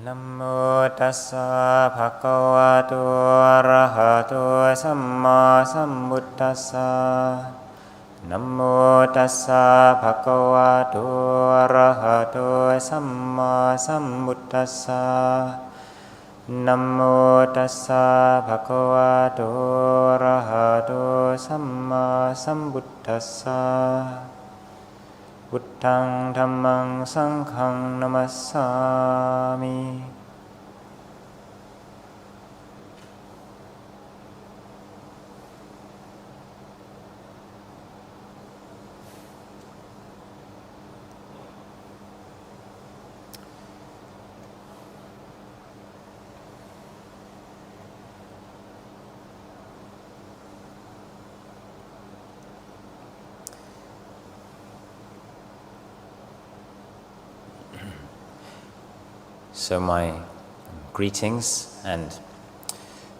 นะโมตัสสะภะคะวะโตอะระหะโตสัมมาสัมพุทธัสสะนะโมตัสสะภะคะวะโตอะระหะโตสัมมาสัมพุทธัสสะนะโมตัสสะภะคะวะโตอะระหะโตสัมมาสัมพุทธัสสะพุทธังธัมมังสังฆังนะมัสสามิ So my greetings and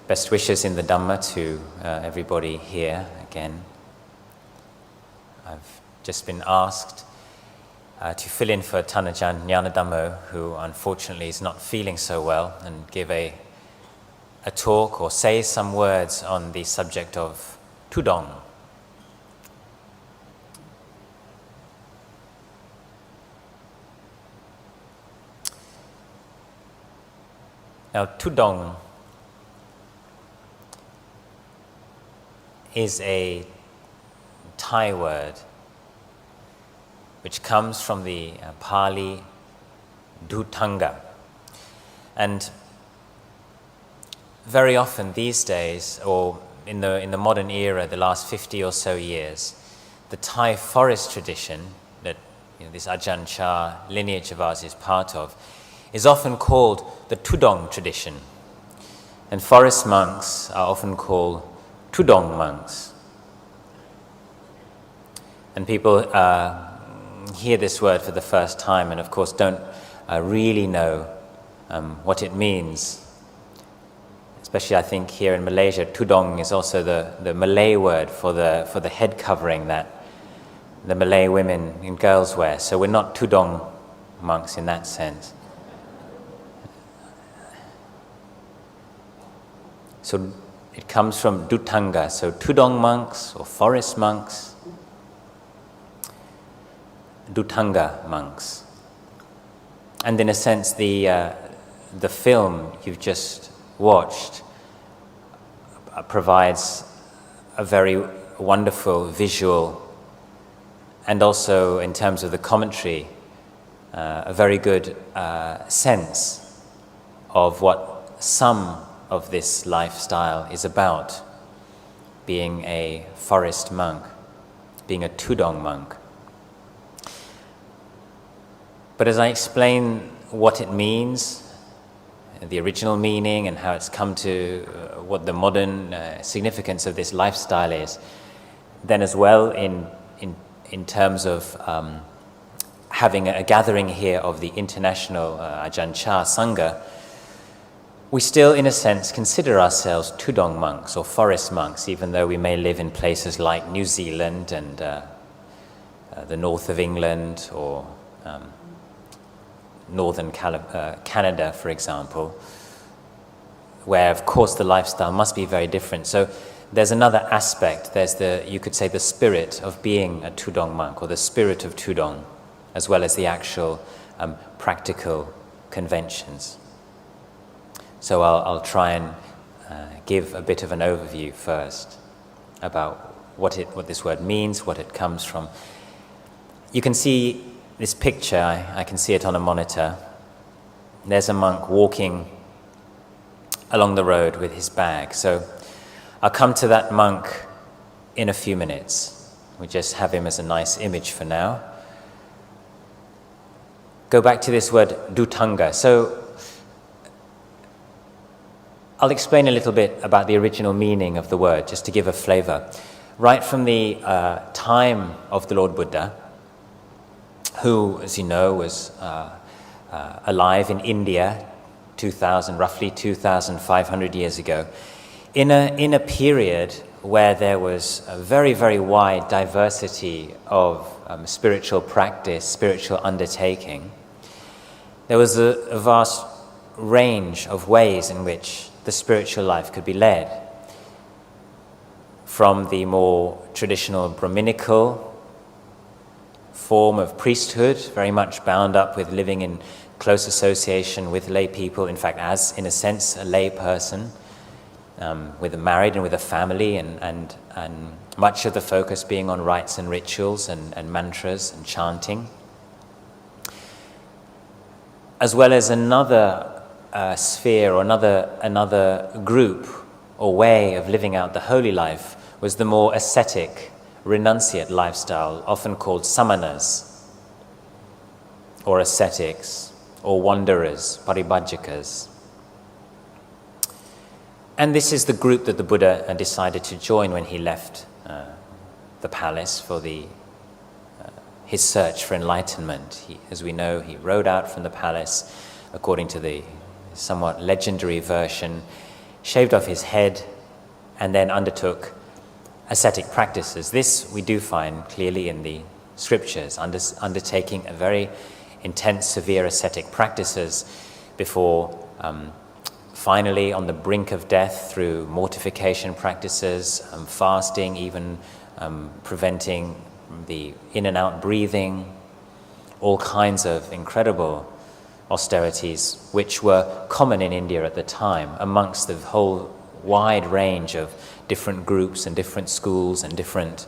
best wishes in the Dhamma to everybody here again. I've just been asked to fill in for Thanajan Jnanadhammo, who unfortunately is not feeling so well, and give a talk or say some words on the subject of Tudong. Now, Tudong is a Thai word which comes from the Pali Dhutanga. And very often these days, or in the modern era, the last 50 or so years, the Thai forest tradition that this Ajahn Chah lineage of ours is part of is often called the Tudong tradition. And forest monks are often called Tudong monks. And people hear this word for the first time and of course don't really know what it means. Especially I think here in Malaysia, Tudong is also the Malay word for the head covering that the Malay women and girls wear. So we're not Tudong monks in that sense. So it comes from Dhutanga, so Tudong monks or forest monks, Dhutanga monks. And in a sense, the film you've just watched provides a very wonderful visual and also in terms of the commentary, a very good sense of what some of this lifestyle is about, being a forest monk, being a Tudong monk. But as I explain what it means, the original meaning and how it's come to what the modern significance of this lifestyle is, then as well in terms of having a gathering here of the international Ajahn Chah Sangha, we still, in a sense, consider ourselves Tudong monks or forest monks, even though we may live in places like New Zealand and the north of England or northern Canada, for example, where, of course, the lifestyle must be very different. So there's another aspect. There's you could say, the spirit of being a Tudong monk or the spirit of Tudong, as well as the actual practical conventions. So I'll try and give a bit of an overview first about what this word means, what it comes from. You can see this picture, I can see it on a monitor. There's a monk walking along the road with his bag. So I'll come to that monk in a few minutes. We just have him as a nice image for now. Go back to this word Dhutanga. So I'll explain a little bit about the original meaning of the word, just to give a flavor. Right from the time of the Lord Buddha, who, as you know, was alive in India roughly 2,500 years ago, in a period where there was a very, very wide diversity of spiritual practice, spiritual undertaking, there was a vast range of ways in which the spiritual life could be led, from the more traditional Brahminical form of priesthood, very much bound up with living in close association with lay people, in fact as in a sense a lay person, with a married and with a family, and much of the focus being on rites and rituals and mantras and chanting, as well as another sphere or another group or way of living out the holy life was the more ascetic, renunciate lifestyle, often called samanas, or ascetics, or wanderers, paribhajjakas. And this is the group that the Buddha decided to join when he left the palace for his search for enlightenment. As we know, he rode out from the palace, according to the somewhat legendary version, shaved off his head, and then undertook ascetic practices. This we do find clearly in the scriptures, undertaking a very intense, severe ascetic practices before finally on the brink of death through mortification practices, fasting, even preventing the in and out breathing, all kinds of incredible austerities which were common in India at the time amongst the whole wide range of different groups and different schools and different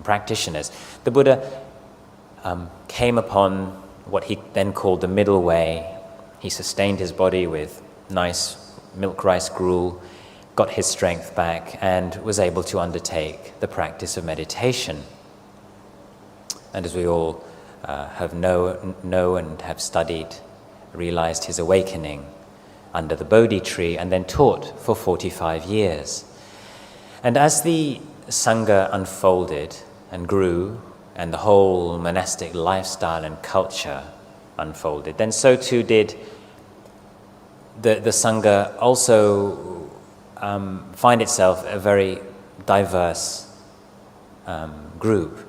practitioners. The Buddha came upon what he then called the middle way. He sustained his body with nice milk rice gruel, got his strength back, and was able to undertake the practice of meditation. And as we all know and have studied, realized his awakening under the Bodhi tree, and then taught for 45 years. And as the Sangha unfolded and grew, and the whole monastic lifestyle and culture unfolded, then so too did the Sangha also find itself a very diverse group.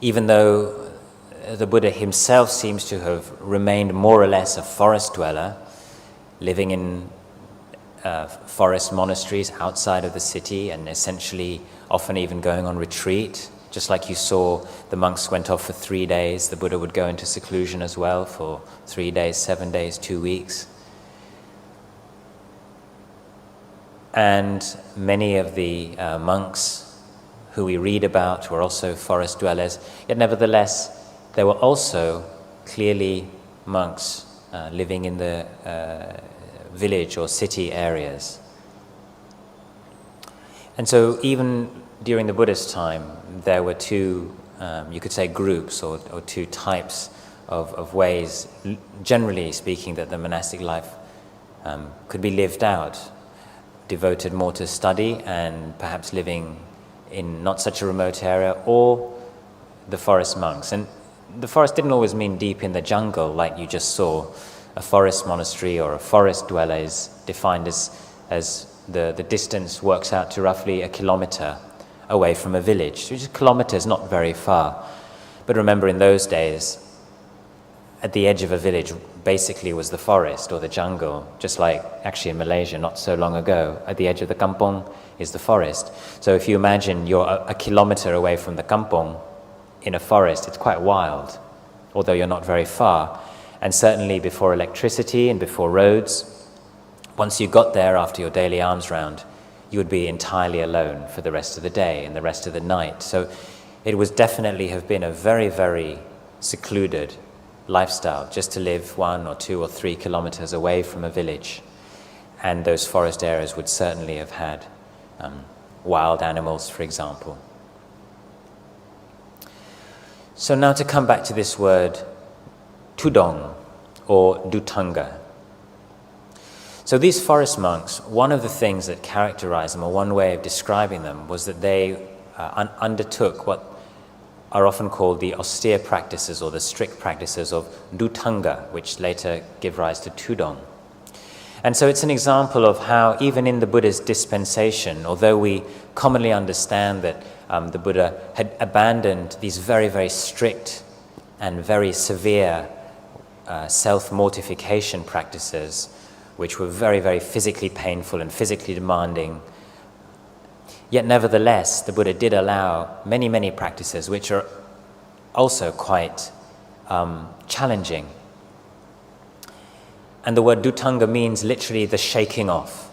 Even though the Buddha himself seems to have remained more or less a forest dweller, living in forest monasteries outside of the city, and essentially often even going on retreat. Just like you saw, the monks went off for 3 days, the Buddha would go into seclusion as well for 3 days, 7 days, 2 weeks. And many of the monks who we read about were also forest dwellers, yet nevertheless there were also clearly monks living in the village or city areas. And so even during the Buddha's time, there were two, you could say, groups or two types of ways, generally speaking, that the monastic life could be lived out, devoted more to study and perhaps living in not such a remote area, or the forest monks. And the forest didn't always mean deep in the jungle like you just saw. A forest monastery or a forest dweller is defined as the distance works out to roughly 1 kilometer away from a village, which is kilometers, not very far. But remember, in those days, at the edge of a village basically was the forest or the jungle, just like actually in Malaysia not so long ago, at the edge of the kampong is the forest. So if you imagine you're 1 kilometer away from the kampong in a forest, it's quite wild, although you're not very far. And certainly before electricity and before roads, once you got there after your daily alms round, you would be entirely alone for the rest of the day and the rest of the night. So it was definitely have been a very, very secluded lifestyle, just to live 1 or 2 or 3 kilometers away from a village. And those forest areas would certainly have had wild animals, for example. So now to come back to this word, tudong or dutanga. So these forest monks, one of the things that characterized them, or one way of describing them, was that they undertook what are often called the austere practices or the strict practices of dutanga, which later give rise to tudong. And so it's an example of how even in the Buddha's dispensation, although we commonly understand that the Buddha had abandoned these very, very strict and very severe self-mortification practices, which were very, very physically painful and physically demanding. Yet nevertheless, the Buddha did allow many, many practices which are also quite challenging. And the word duttanga means literally the shaking off.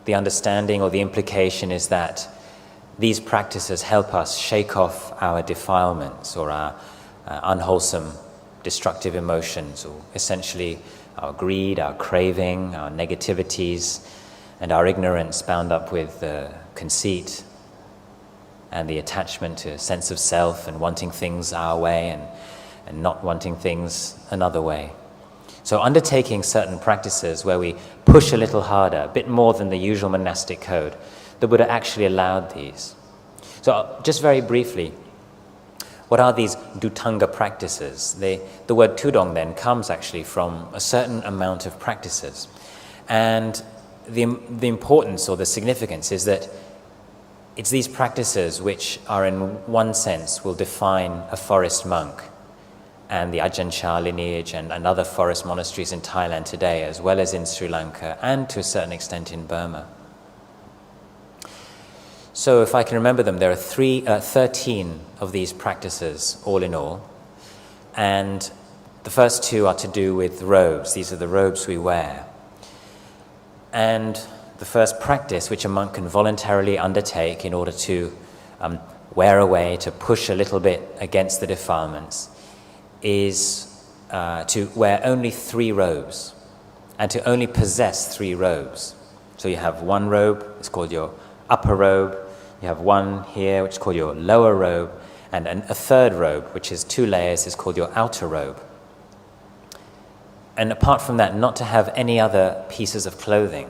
The understanding or the implication is that these practices help us shake off our defilements or our unwholesome, destructive emotions, or essentially our greed, our craving, our negativities, and our ignorance bound up with conceit and the attachment to a sense of self and wanting things our way and not wanting things another way. So undertaking certain practices where we push a little harder, a bit more than the usual monastic code, the Buddha actually allowed these. So just very briefly, what are these duttanga practices? The word tudong then comes actually from a certain amount of practices. And the importance or the significance is that it's these practices which are in one sense will define a forest monk and the Ajahn Chah lineage and other forest monasteries in Thailand today, as well as in Sri Lanka and to a certain extent in Burma. So if I can remember them, there are 13 of these practices all in all. And the first two are to do with robes. These are the robes we wear. And the first practice which a monk can voluntarily undertake in order to wear away, to push a little bit against the defilements, is to wear only 3 robes and to only possess 3 robes. So you have one robe, it's called your upper robe. You have one here, which is called your lower robe, and a third robe, which is 2 layers, is called your outer robe. And apart from that, not to have any other pieces of clothing.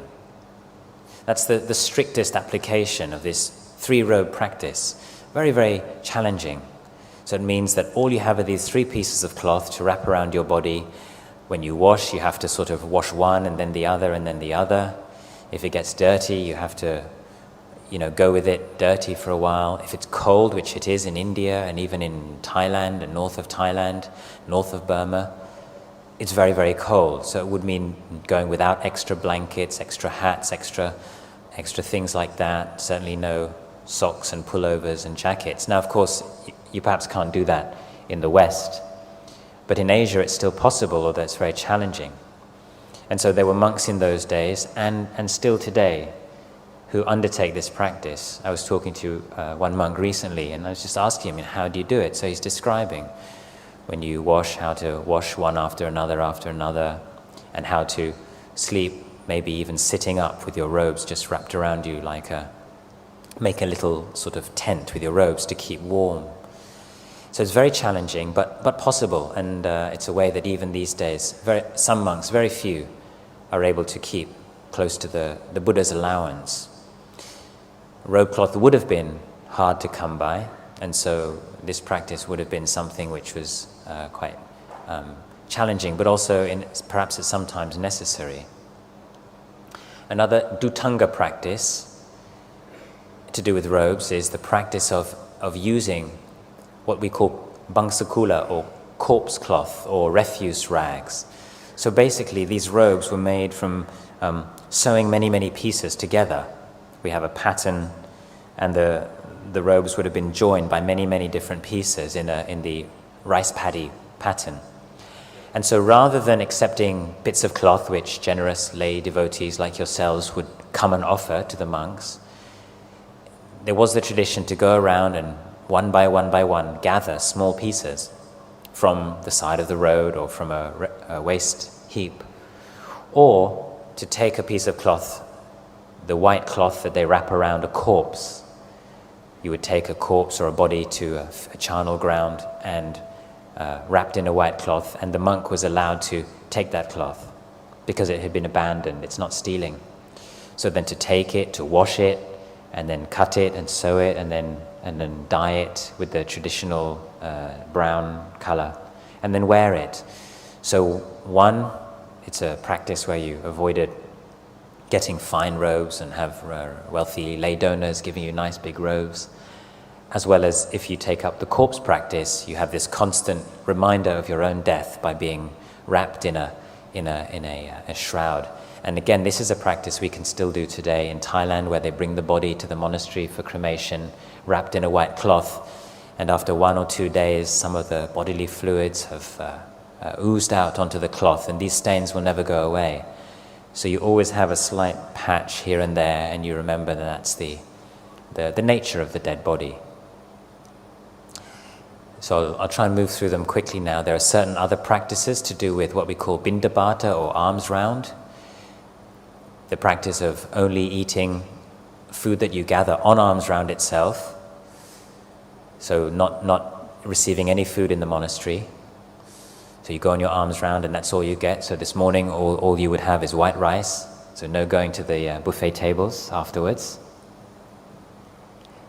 That's the strictest application of this 3-robe practice. Very, very challenging. So it means that all you have are these 3 pieces of cloth to wrap around your body. When you wash, you have to sort of wash one and then the other and then the other. If it gets dirty, you have to go with it dirty for a while. If it's cold, which it is in India and even in Thailand and north of Thailand, north of Burma, it's very, very cold. So it would mean going without extra blankets, extra hats, extra things like that. Certainly no socks and pullovers and jackets. Now, of course, you perhaps can't do that in the West. But in Asia, it's still possible, although it's very challenging. And so there were monks in those days and still today who undertake this practice. I was talking to one monk recently, and I was just asking him, how do you do it? So he's describing when you wash, how to wash one after another, and how to sleep, maybe even sitting up with your robes just wrapped around you, make a little sort of tent with your robes to keep warm. So it's very challenging, but possible, and it's a way that even these days, some monks, very few, are able to keep close to the Buddha's allowance. Robe cloth would have been hard to come by, and so this practice would have been something which was quite challenging, but also perhaps at sometimes necessary. Another duttanga practice to do with robes is the practice of using what we call bangsakula, or corpse cloth, or refuse rags. So basically these robes were made from sewing many, many pieces together. We have a pattern, and the robes would have been joined by many, many different pieces in the rice paddy pattern. And so rather than accepting bits of cloth which generous lay devotees like yourselves would come and offer to the monks, there was the tradition to go around and one by one gather small pieces from the side of the road or from a waste heap, or to take a piece of cloth, the white cloth that they wrap around a corpse. You would take a corpse or a body to a charnel ground and wrapped in a white cloth, and the monk was allowed to take that cloth because it had been abandoned. It's not stealing. So then to take it, to wash it, and then cut it and sew it, and then dye it with the traditional brown color, and then wear it. So one, it's a practice where you avoided getting fine robes and have wealthy lay donors giving you nice big robes. As well as if you take up the corpse practice, you have this constant reminder of your own death by being wrapped in a shroud. And again, this is a practice we can still do today in Thailand, where they bring the body to the monastery for cremation, wrapped in a white cloth. And after 1 or 2 days, some of the bodily fluids have oozed out onto the cloth, and these stains will never go away. So you always have a slight patch here and there, and you remember that that's the nature of the dead body. So I'll try and move through them quickly now. There are certain other practices to do with what we call bindabata, or alms round. The practice of only eating food that you gather on alms round itself. So not receiving any food in the monastery. So you go on your alms round and that's all you get. So this morning all you would have is white rice. So no going to the buffet tables afterwards.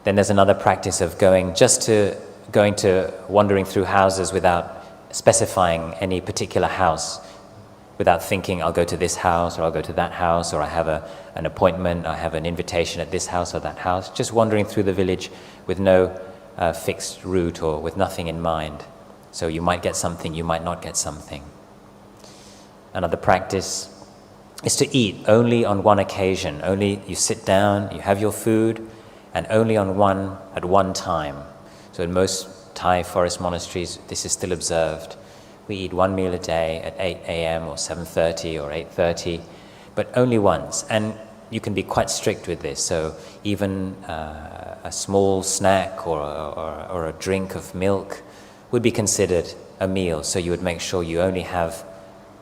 Then there's another practice of going to wandering through houses without specifying any particular house, without thinking I'll go to this house or I'll go to that house, or I have an appointment, I have an invitation at this house or that house. Just wandering through the village with no fixed route or with nothing in mind. So you might get something, you might not get something. Another practice is to eat only on one occasion. Only you sit down, you have your food, and only at one time. So in most Thai forest monasteries, this is still observed. We eat one meal a day at 8 a.m. or 7:30 or 8:30, but only once. And you can be quite strict with this. So even a small snack or a drink of milk would be considered a meal. So you would make sure you only have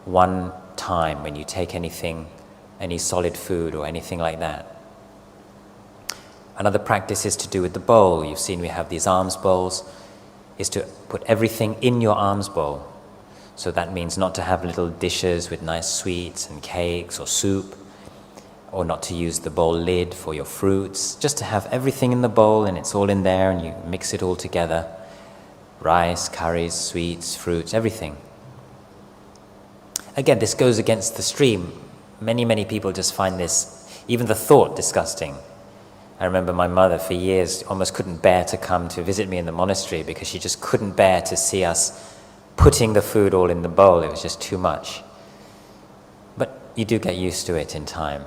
one time when you take anything, any solid food or anything like that. Another practice is to do with the bowl. You've seen we have these alms bowls, is to put everything in your alms bowl. So that means not to have little dishes with nice sweets and cakes or soup, or not to use the bowl lid for your fruits, just to have everything in the bowl and it's all in there and you mix it all together. Rice, curries, sweets, fruits, everything. Again, this goes against the stream. Many people just find this, even the thought, disgusting. I remember my mother for years almost couldn't bear to come to visit me in the monastery because she just couldn't bear to see us putting the food all in the bowl. It was just too much. But you do get used to it in time.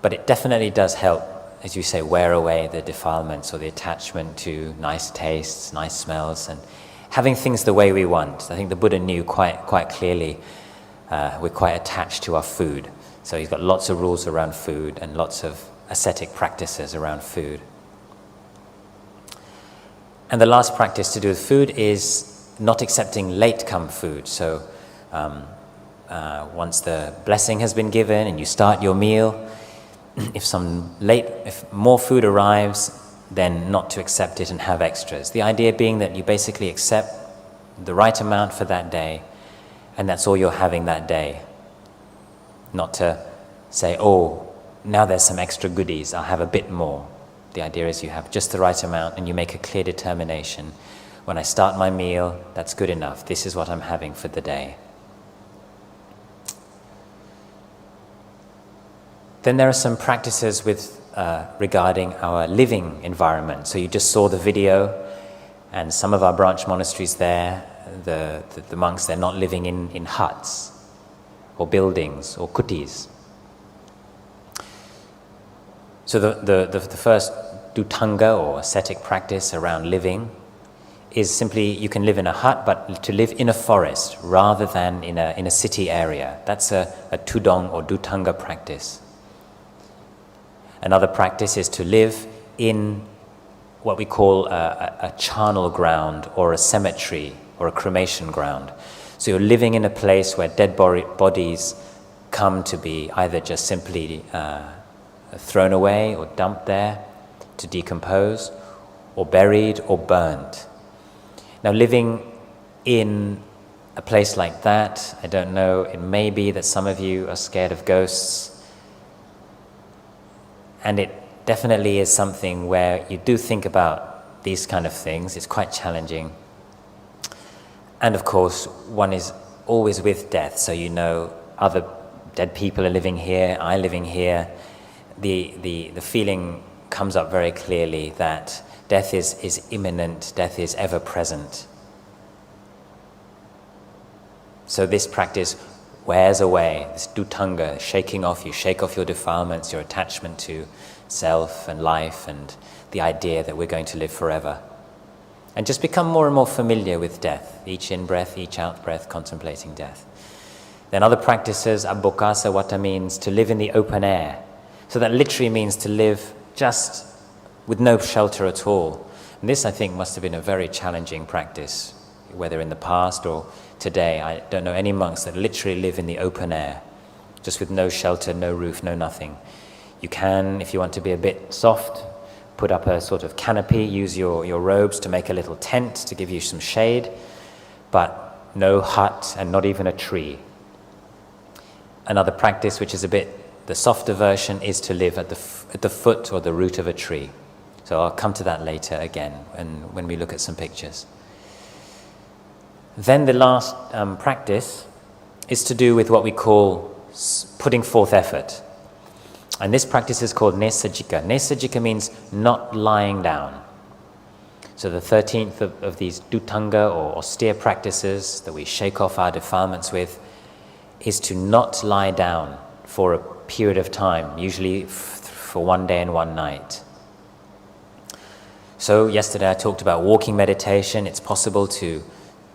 But it definitely does help, as you say, wear away the defilements or the attachment to nice tastes, nice smells, and having things the way we want. I think the Buddha knew quite clearly we're quite attached to our food. So he's got lots of rules around food and lots of ascetic practices around food. And the last practice to do with food is not accepting late-come food. So once the blessing has been given and you start your meal, if more food arrives, then not to accept it and have extras. The idea being that you basically accept the right amount for that day, and that's all you're having that day. Not to say, oh, now there's some extra goodies, I'll have a bit more. The idea is you have just the right amount and you make a clear determination. When I start my meal, that's good enough. This is what I'm having for the day. Then there are some practices regarding our living environment. So you just saw the video, and some of our branch monasteries there, the monks, they're not living in huts or buildings or kutis. So the first dutanga or ascetic practice around living is simply you can live in a hut, but to live in a forest rather than in a city area. That's a tudong or dutanga practice. Another practice is to live in what we call a charnel ground or a cemetery or a cremation ground. So you're living in a place where dead bodies come to be either just simply thrown away or dumped there to decompose, or buried or burned. Now, living in a place like that, I don't know, it may be that some of you are scared of ghosts, and it definitely is something where you do think about these kind of things. It's quite challenging. And of course, one is always with death, so you know other dead people are living here, I'm living here. The feeling comes up very clearly that death is imminent, death is ever present. So this practice wears away, this dutanga, shaking off, you shake off your defilements, your attachment to self and life and the idea that we're going to live forever. And just become more and more familiar with death, each in-breath, each out-breath, contemplating death. Then other practices, abbokasa wata means to live in the open air. So that literally means to live just with no shelter at all. And this, I think, must have been a very challenging practice, whether in the past or today. I don't know any monks that literally live in the open air, just with no shelter, no roof, no nothing. You can, if you want to be a bit soft, put up a sort of canopy, use your robes to make a little tent to give you some shade, but no hut and not even a tree. Another practice, which is a bit the softer version, is to live at the foot or the root of a tree. So I'll come to that later again when we look at some pictures. Then the last practice is to do with what we call putting forth effort. And this practice is called nesajika. Nesajika means not lying down. So the 13th of these dutanga or austere practices that we shake off our defilements with is to not lie down for a period of time, usually for one day and one night. So yesterday I talked about walking meditation. It's possible to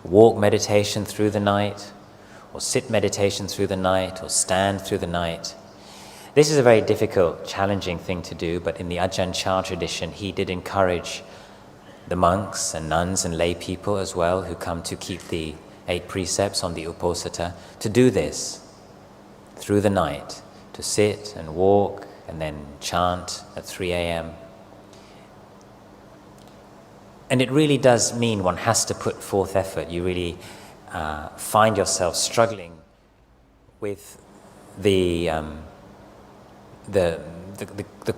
walk meditation through the night, or sit meditation through the night, or stand through the night. This is a very difficult, challenging thing to do, but in the Ajahn tradition, he did encourage the monks and nuns and lay people as well who come to keep the 8 precepts on the Uposatha to do this through the night, to sit and walk and then chant at 3 a.m. And it really does mean one has to put forth effort. You really find yourself struggling with the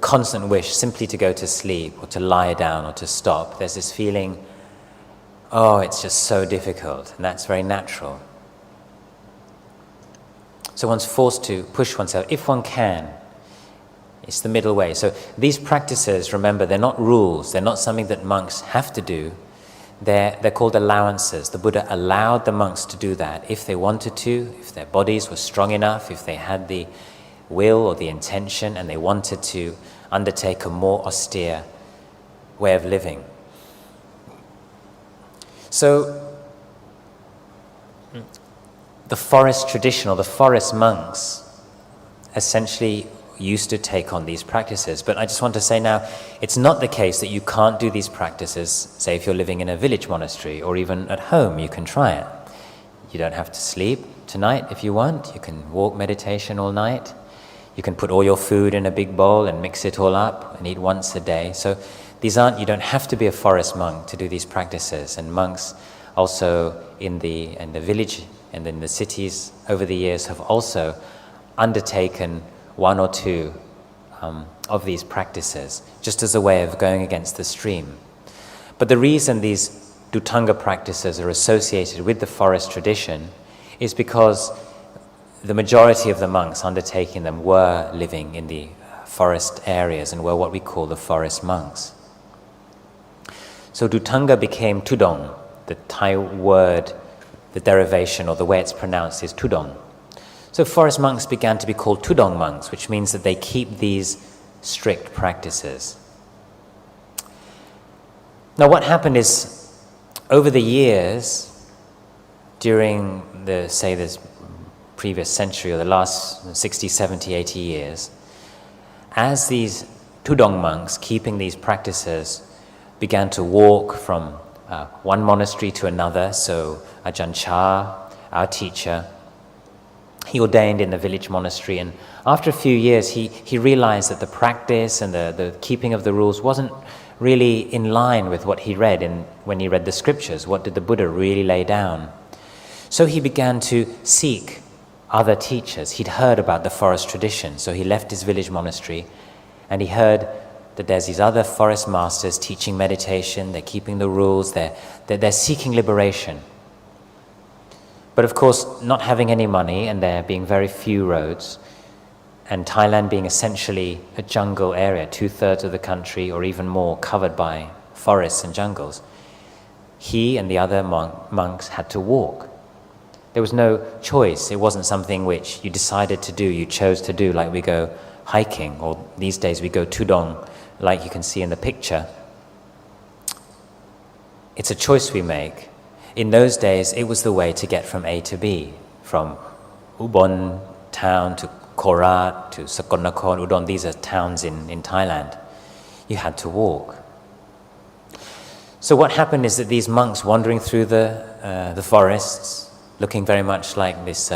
constant wish simply to go to sleep or to lie down or to stop. There's this feeling, oh, it's just so difficult, and that's very natural. So one's forced to push oneself, if one can. It's the middle way. So these practices, remember, they're not rules. They're not something that monks have to do. They're called allowances. The Buddha allowed the monks to do that if they wanted to, if their bodies were strong enough, if they had the will or the intention and they wanted to undertake a more austere way of living. So the forest tradition, or the forest monks, essentially used to take on these practices. But I just want to say now, it's not the case that you can't do these practices, say if you're living in a village monastery, or even at home, you can try it. You don't have to sleep tonight if you want. You can walk meditation all night. You can put all your food in a big bowl and mix it all up and eat once a day. So these aren't, you don't have to be a forest monk to do these practices. And monks also in the village and in the cities over the years have also undertaken 1 or 2 of these practices, just as a way of going against the stream. But the reason these dutanga practices are associated with the forest tradition is because the majority of the monks undertaking them were living in the forest areas and were what we call the forest monks. So dutanga became tudong. The Thai word, the derivation or the way it's pronounced is tudong. So forest monks began to be called tudong monks, which means that they keep these strict practices. Now what happened is, over the years, during this previous century or the last 60, 70, 80 years, as these tudong monks keeping these practices began to walk from one monastery to another, so Ajahn Chah, our teacher, he ordained in the village monastery, and after a few years he realized that the practice and the keeping of the rules wasn't really in line with what he read when he read the scriptures. What did the Buddha really lay down? So he began to seek other teachers. He'd heard about the forest tradition, so he left his village monastery and he heard that there's these other forest masters teaching meditation, they're keeping the rules, they're seeking liberation. But of course, not having any money and there being very few roads, and Thailand being essentially a jungle area, 2/3 of the country or even more covered by forests and jungles, he and the other monks had to walk. There was no choice. It wasn't something which you decided to do, you chose to do, like we go hiking, or these days we go tudong, like you can see in the picture. It's a choice we make. In those days, it was the way to get from A to B, from Ubon town to Korat to Sakonnakhon, Udon. These are towns in Thailand. You had to walk. So what happened is that these monks wandering through the forests, looking very much like this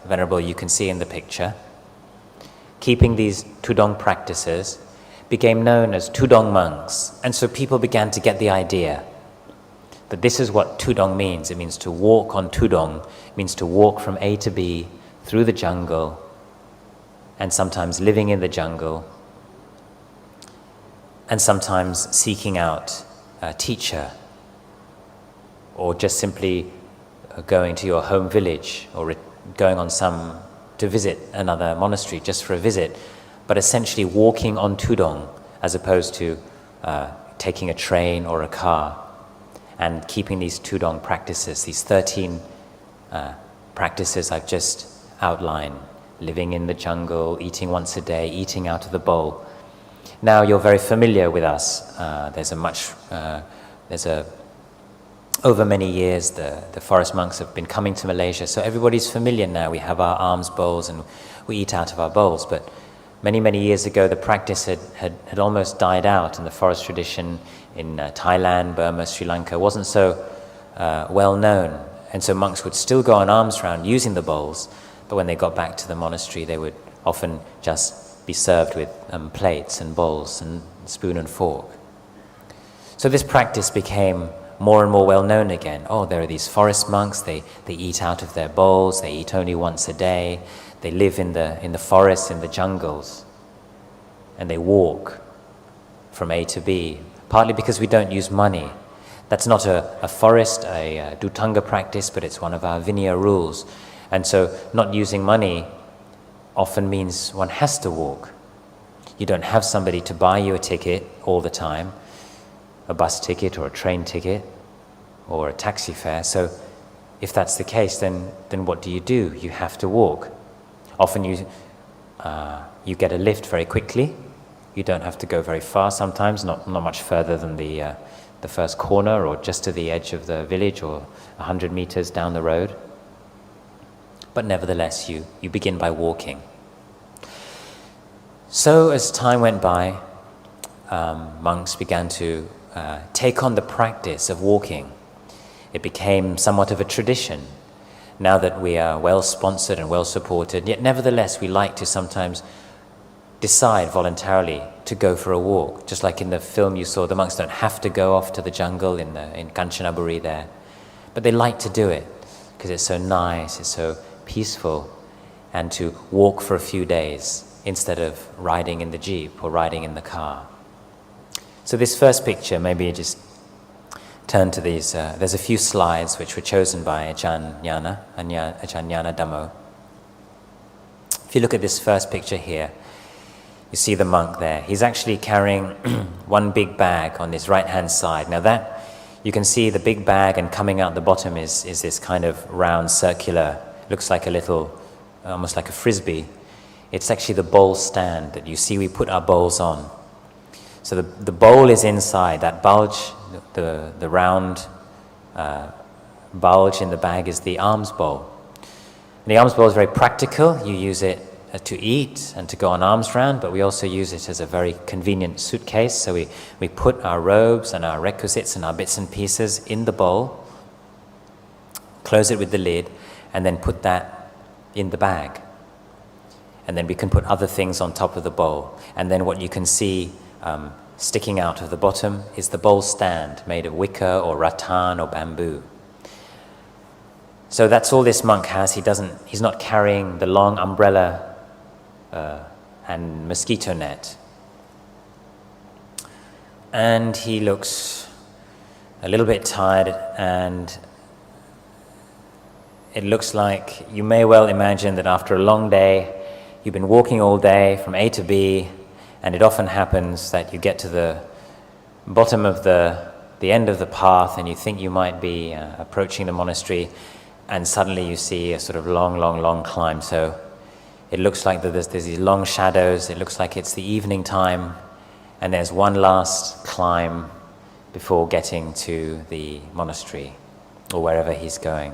venerable you can see in the picture, keeping these tudong practices, became known as tudong monks. And so people began to get the idea that this is what tudong means. It means to walk on tudong. It means to walk from A to B through the jungle, and sometimes living in the jungle, and sometimes seeking out a teacher, or just simply going to your home village, or going on to visit another monastery just for a visit, but essentially walking on tudong as opposed to taking a train or a car, and keeping these tudong practices, these 13 practices I've just outlined, living in the jungle, eating once a day, eating out of the bowl. Now you're very familiar with us. Over many years, the forest monks have been coming to Malaysia, so everybody's familiar now. We have our alms bowls and we eat out of our bowls, but many, many years ago the practice had almost died out, and the forest tradition in Thailand, Burma, Sri Lanka wasn't so well known, and so monks would still go on alms round using the bowls, but when they got back to the monastery they would often just be served with plates and bowls and spoon and fork. So this practice became more and more well known again. Oh, there are these forest monks, they eat out of their bowls, they eat only once a day, they live in the forests, in the jungles, and they walk from A to B, partly because we don't use money. That's not a forest, a Dutanga practice, but it's one of our Vinaya rules. And so not using money often means one has to walk. You don't have somebody to buy you a ticket all the time, a bus ticket or a train ticket or a taxi fare. So if that's the case, then what do? You have to walk. Often you get a lift very quickly. You don't have to go very far sometimes, not much further than the first corner or just to the edge of the village or 100 meters down the road. But nevertheless, you begin by walking. So as time went by, monks began to take on the practice of walking. It became somewhat of a tradition. Now that we are well sponsored and well supported, yet nevertheless we like to sometimes decide voluntarily to go for a walk. Just like in the film you saw, the monks don't have to go off to the jungle in Kanchanaburi there, but they like to do it because it's so nice, it's so peaceful, and to walk for a few days instead of riding in the jeep or riding in the car. So this first picture, maybe just turn to these. There's a few slides which were chosen by Ajahn Nyana Dhammo. If you look at this first picture here, you see the monk there. He's actually carrying one big bag on his right-hand side. Now that, you can see the big bag, and coming out the bottom is this kind of round circular, looks like a little, almost like a frisbee. It's actually the bowl stand that you see we put our bowls on. So the bowl is inside, that bulge, the round bulge in the bag is the alms bowl. And the alms bowl is very practical. You use it to eat and to go on alms round, but we also use it as a very convenient suitcase. So we put our robes and our requisites and our bits and pieces in the bowl, close it with the lid, and then put that in the bag. And then we can put other things on top of the bowl. And then what you can see sticking out of the bottom is the bowl stand made of wicker or rattan or bamboo. So that's all this monk has. He's not carrying the long umbrella and mosquito net. And he looks a little bit tired, and it looks like you may well imagine that after a long day, you've been walking all day from A to B, and it often happens that you get to the bottom of the end of the path and you think you might be approaching the monastery, and suddenly you see a sort of long climb. So it looks like there's these long shadows. It looks like it's the evening time, and there's one last climb before getting to the monastery or wherever he's going.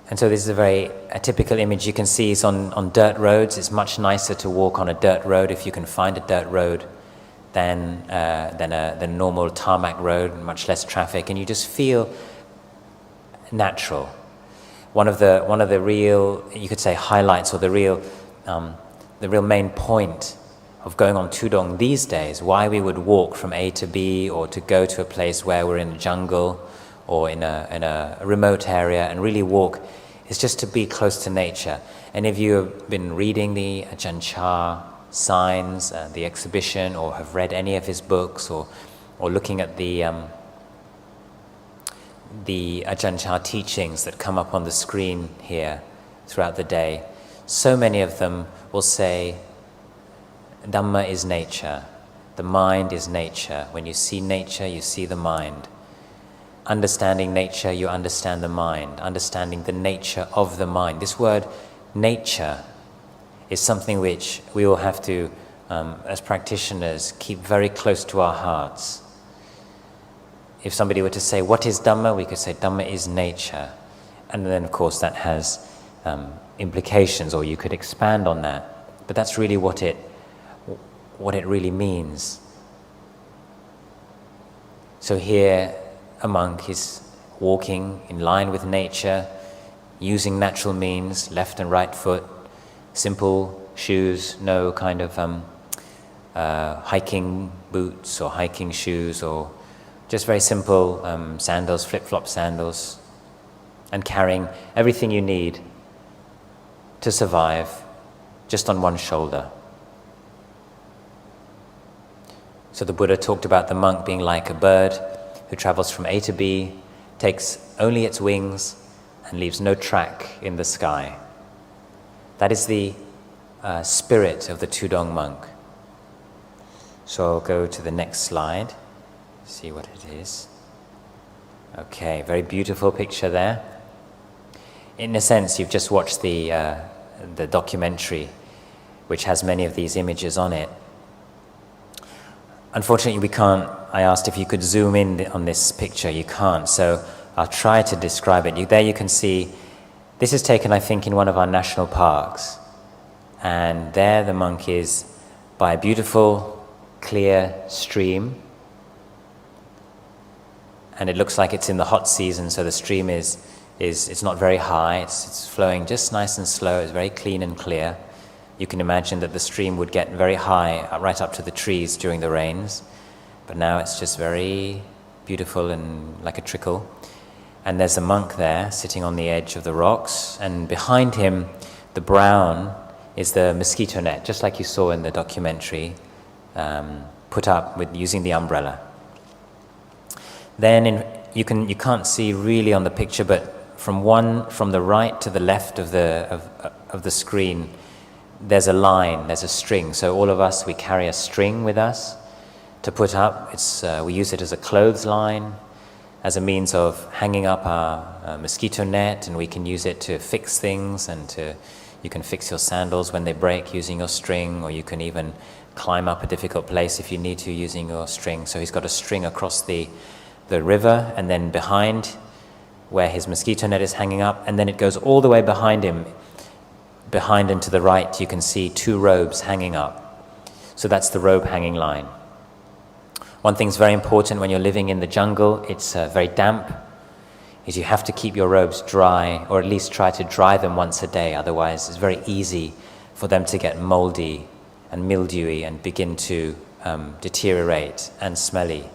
And so this is a typical image you can see is on dirt roads. It's much nicer to walk on a dirt road if you can find a dirt road than a normal tarmac road, much less traffic, and you just feel natural. One of the real, you could say, highlights, or the real main point of going on Tudong these days, why we would walk from A to B or to go to a place where we're in a jungle or in a remote area and really walk, is just to be close to nature. And if you have been reading the Ajahn signs, the exhibition, or have read any of his books, or looking at the Ajahn teachings that come up on the screen here throughout the day, so many of them will say, Dhamma is nature, the mind is nature. When you see nature, you see the mind. Understanding nature, you understand the mind. Understanding the nature of the mind. This word, nature, is something which we will have to, as practitioners, keep very close to our hearts. If somebody were to say, what is Dhamma? We could say, Dhamma is nature. And then, of course, that has implications, or you could expand on that. But that's really what it really means. So here, a monk is walking in line with nature, using natural means, left and right foot, simple shoes, no kind of hiking boots or hiking shoes, or just very simple sandals, flip-flop sandals, and carrying everything you need to survive just on one shoulder. So the Buddha talked about the monk being like a bird who travels from A to B, takes only its wings, and leaves no track in the sky. That is the spirit of the Tudong monk. So I'll go to the next slide, see what it is. Okay, very beautiful picture there. In a sense, you've just watched the documentary, which has many of these images on it. Unfortunately, we can't. I asked if you could zoom in on this picture. You can't, so I'll try to describe it. There you can see, this is taken, I think, in one of our national parks. And there the monk is by a beautiful, clear stream. And it looks like it's in the hot season, so the stream it's not very high. It's flowing just nice and slow. It's very clean and clear. You can imagine that the stream would get very high, right up to the trees during the rains. But now it's just very beautiful and like a trickle. And there's a monk there, sitting on the edge of the rocks. And behind him, the brown is the mosquito net, just like you saw in the documentary, put up with using the umbrella. Then you can't see really on the picture, but from the right to the left of the screen, there's a line, there's a string. So all of us, we carry a string with us to put up. We use it as a clothesline, as a means of hanging up our mosquito net, and we can use it to fix things, and you can fix your sandals when they break using your string, or you can even climb up a difficult place if you need to using your string. So he's got a string across the river, and then behind where his mosquito net is hanging up, and then it goes all the way behind him. Behind and to the right, you can see two robes hanging up. So that's the robe hanging line. One thing's very important when you're living in the jungle, it's very damp, is you have to keep your robes dry, or at least try to dry them once a day. Otherwise, it's very easy for them to get moldy and mildewy and begin to deteriorate and smelly.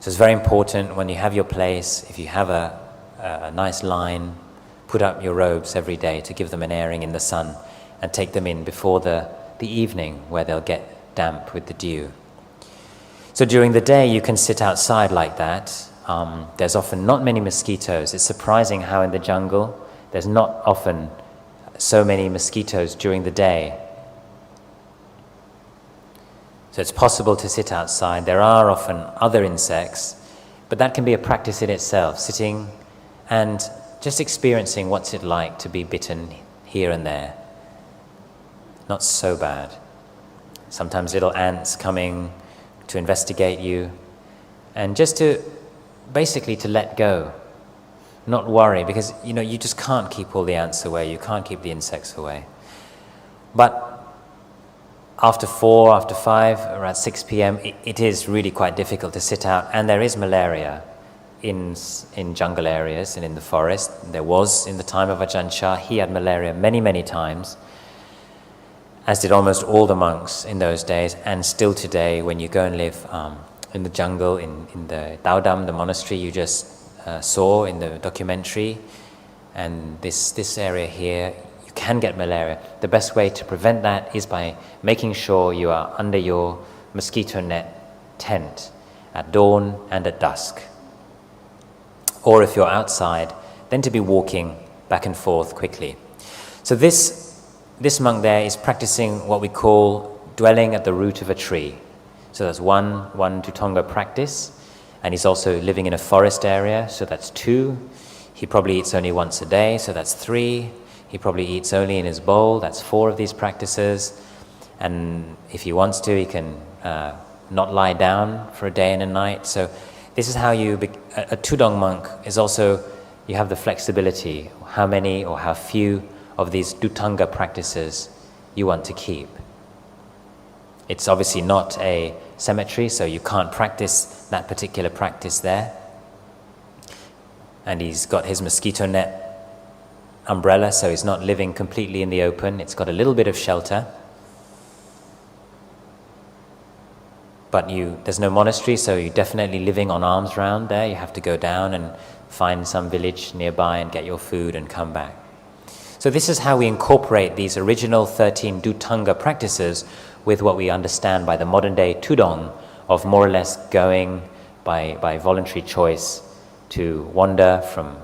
So it's very important when you have your place, if you have a nice line, put up your robes every day to give them an airing in the sun, and take them in before the evening, where they'll get damp with the dew. So during the day you can sit outside like that. There's often not many mosquitoes. It's surprising how in the jungle there's not often so many mosquitoes during the day. So it's possible to sit outside. There are often other insects, but that can be a practice in itself, sitting and just experiencing what's it like to be bitten here and there. Not so bad. Sometimes little ants coming to investigate you, and just to basically to let go, not worry, because you just can't keep all the ants away, you can't keep the insects away. But after 4, after 5, around 6 p.m, it is really quite difficult to sit out, and there is malaria in jungle areas and in the forest. There was in the time of Ajahn Chah. He had malaria many times, as did almost all the monks in those days, and still today when you go and live in the jungle, in the Taodam, the monastery you just saw in the documentary, and this area here, you can get malaria. The best way to prevent that is by making sure you are under your mosquito net tent at dawn and at dusk. Or if you're outside, then to be walking back and forth quickly. So this monk there is practicing what we call dwelling at the root of a tree. So that's one Tutonga practice, and he's also living in a forest area, so that's 2. He probably eats only once a day, so that's 3. He probably eats only in his bowl, that's 4 of these practices. And if he wants to, he can not lie down for a day and a night. So this is how a Tudong monk is also, you have the flexibility, how many or how few of these Dutanga practices you want to keep. It's obviously not a cemetery, so you can't practice that particular practice there. And he's got his mosquito net umbrella, so he's not living completely in the open. It's got a little bit of shelter. But there's no monastery, so you're definitely living on alms round there. You have to go down and find some village nearby and get your food and come back. So this is how we incorporate these original 13 Dutanga practices with what we understand by the modern day Tudong of more or less going by voluntary choice to wander from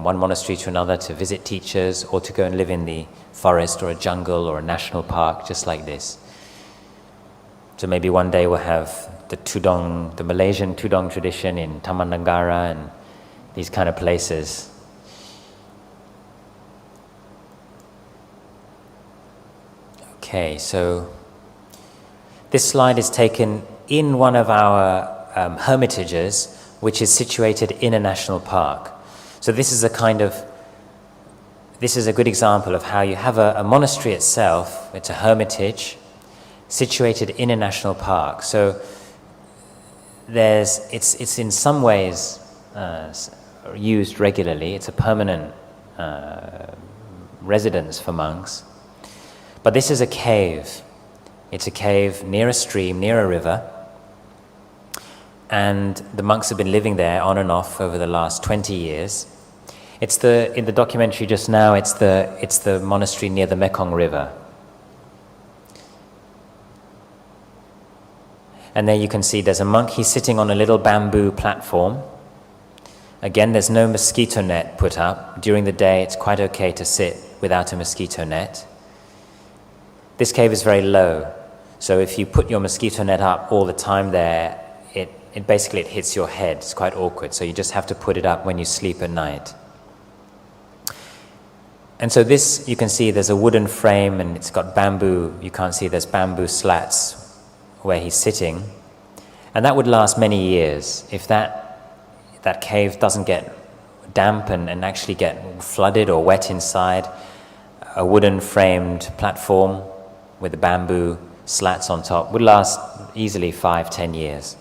one monastery to another to visit teachers, or to go and live in the forest or a jungle or a national park, just like this. So maybe one day we'll have the Malaysian Tudong tradition in Taman Negara and these kind of places. Okay, so this slide is taken in one of our hermitages, which is situated in a national park. So this is a good example of how you have a monastery itself, it's a hermitage, situated in a national park. So it's in some ways used regularly. It's a permanent residence for monks. But this is a cave. It's a cave near a stream, near a river. And the monks have been living there on and off over the last 20 years. In the documentary just now, it's the monastery near the Mekong River. And there you can see there's a monk, he's sitting on a little bamboo platform. Again, there's no mosquito net put up. During the day, it's quite okay to sit without a mosquito net. This cave is very low, so if you put your mosquito net up all the time there, it basically hits your head. It's quite awkward, so you just have to put it up when you sleep at night. And so this, you can see there's a wooden frame and it's got bamboo. You can't see there's bamboo slats where he's sitting, and that would last many years. If that cave doesn't get damp and actually get flooded or wet inside, a wooden framed platform with the bamboo slats on top would last easily 5-10 years.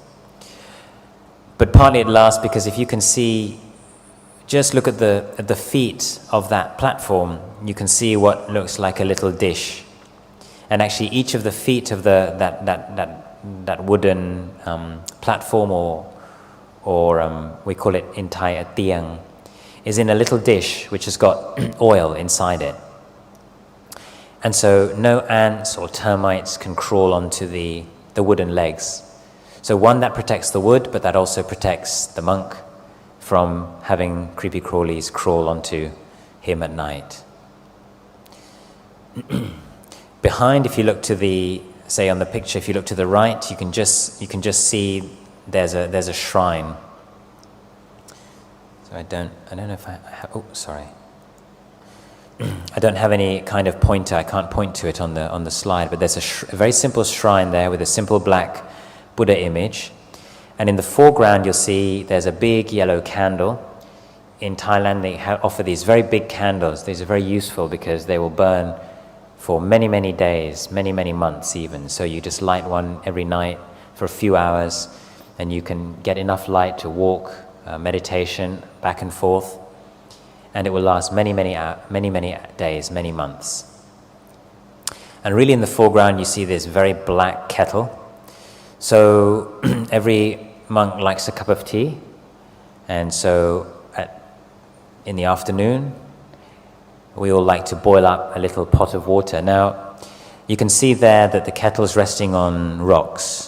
But partly it lasts because if you can see, just look at the feet of that platform, you can see what looks like a little dish. And actually each of the feet of that wooden platform, or we call it in Thai a tiang, is in a little dish which has got oil inside it. And so no ants or termites can crawl onto the wooden legs. So one, that protects the wood, but that also protects the monk from having creepy crawlies crawl onto him at night. Behind, if you look to say on the picture, if you look to the right, you can just see there's a shrine. So I don't know if I have, oh, sorry. I don't have any kind of pointer. I can't point to it on the slide, but there's a very simple shrine there with a simple black Buddha image. And in the foreground, you'll see there's a big yellow candle. In Thailand, they offer these very big candles. These are very useful because they will burn for many, many days, many, many months even. So you just light one every night for a few hours, and you can get enough light to walk, meditation, back and forth. And it will last many, many days, many months. And really in the foreground, you see this very black kettle. So every monk likes a cup of tea. And so in the afternoon, we all like to boil up a little pot of water. Now, you can see there that the kettle is resting on rocks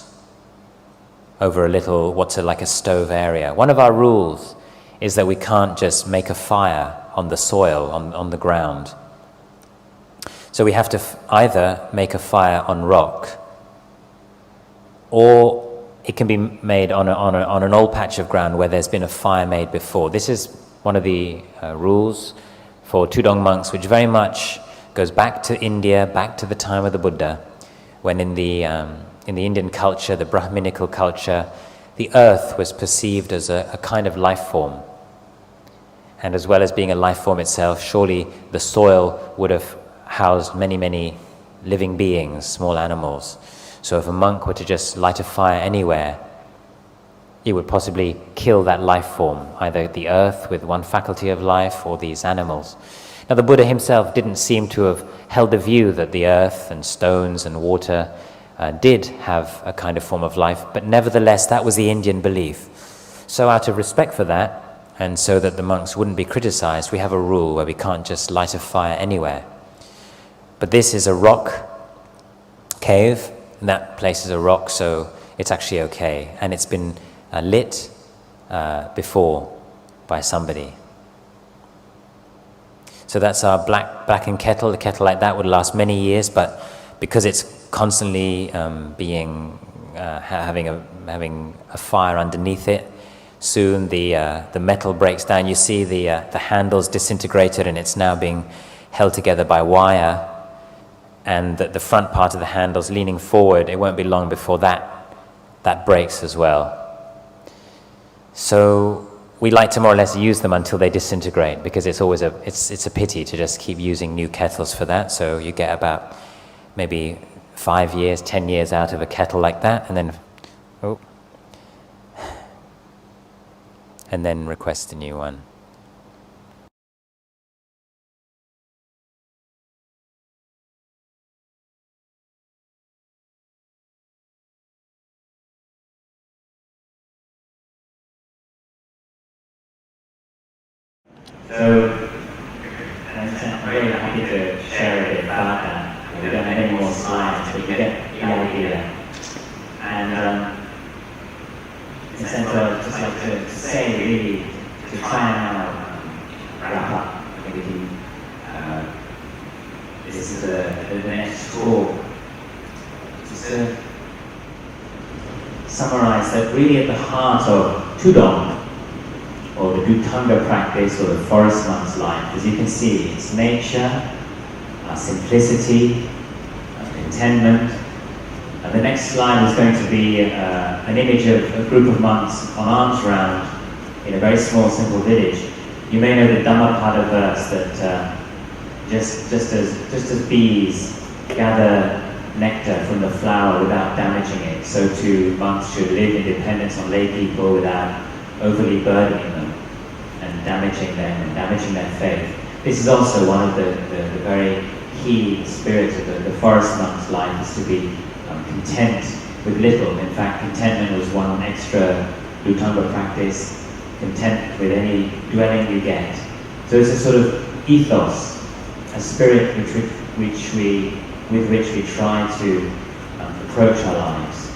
over a little, like a stove area. One of our rules is that we can't just make a fire on the soil, on the ground. So we have to either make a fire on rock, or it can be made on an old patch of ground where there's been a fire made before. This is one of the rules for Tudong monks, which very much goes back to India, back to the time of the Buddha, when in the Indian culture, the Brahminical culture, the earth was perceived as a kind of life form. And as well as being a life form itself, surely the soil would have housed many, many living beings, small animals. So if a monk were to just light a fire anywhere, it would possibly kill that life form, either the earth with one faculty of life or these animals. Now the Buddha himself didn't seem to have held the view that the earth and stones and water did have a kind of form of life, but nevertheless that was the Indian belief. So out of respect for that, and so that the monks wouldn't be criticized, we have a rule where we can't just light a fire anywhere. But this is a rock cave, and that place is a rock, so it's actually okay. And it's been lit before by somebody. So that's our blackened kettle. The kettle like that would last many years, but because it's constantly having a fire underneath it, soon the metal breaks down. You see the handles disintegrated, and it's now being held together by wire. And the front part of the handles leaning forward, it won't be long before that breaks as well. So we like to more or less use them until they disintegrate, because it's always it's a pity to just keep using new kettles for that. So you get about maybe 5 years, 10 years out of a kettle like that, and then request a new one. So, I'm really happy to share a bit about that. We don't have any more slides, but you get the idea. And in a sense, I would just like to say, really, to try and now wrap up. Maybe this is the next talk. Just to summarize that really at the heart of Tudong, or the Dhutanga practice, or the forest monk's life, as you can see, it's nature, simplicity, contentment. The next slide is going to be an image of a group of monks on alms round in a very small, simple village. You may know the Dhammapada verse that just as bees gather nectar from the flower without damaging it, so too monks should live in dependence on lay people without overly burdening them and damaging them and damaging their faith. This is also one of the very key spirits of the forest monk's life, is to be content with little. In fact, contentment was one extra Dhutanga practice, content with any dwelling you get. So it's a sort of ethos, a spirit with which we try to approach our lives.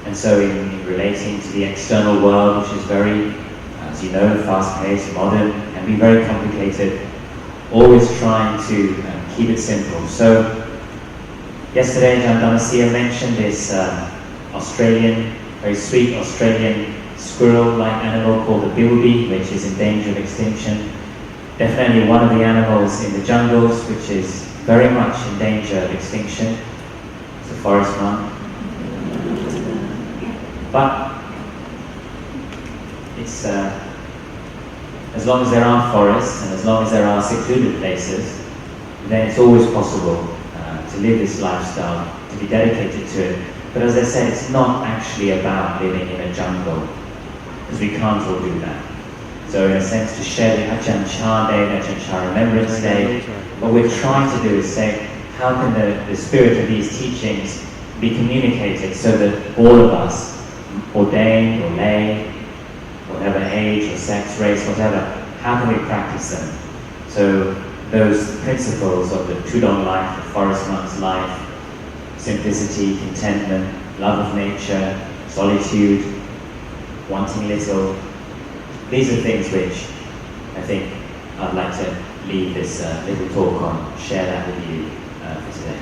And so in relating to the external world, which is very, as you know, fast-paced, modern, can be very complicated, always trying to keep it simple. So yesterday, John Damasia mentioned this very sweet Australian squirrel-like animal called the bilby, which is in danger of extinction. Definitely one of the animals in the jungles which is very much in danger of extinction. It's the forest monk. But it's as long as there are forests and as long as there are secluded places, then it's always possible to live this lifestyle, to be dedicated to it. But as I said, it's not actually about living in a jungle, because we can't all do that. So in a sense, to share the Ajahn Chah Day, the Ajahn Chah Remembrance Day, what we're trying to do is say, how can the spirit of these teachings be communicated so that all of us, ordained or lay, whatever age or sex, race, whatever, how can we practice them? So those principles of the Tudong life, the forest monk's life, simplicity, contentment, love of nature, solitude, wanting little, these are things which I think I'd like to leave this little talk on, share that with you for today.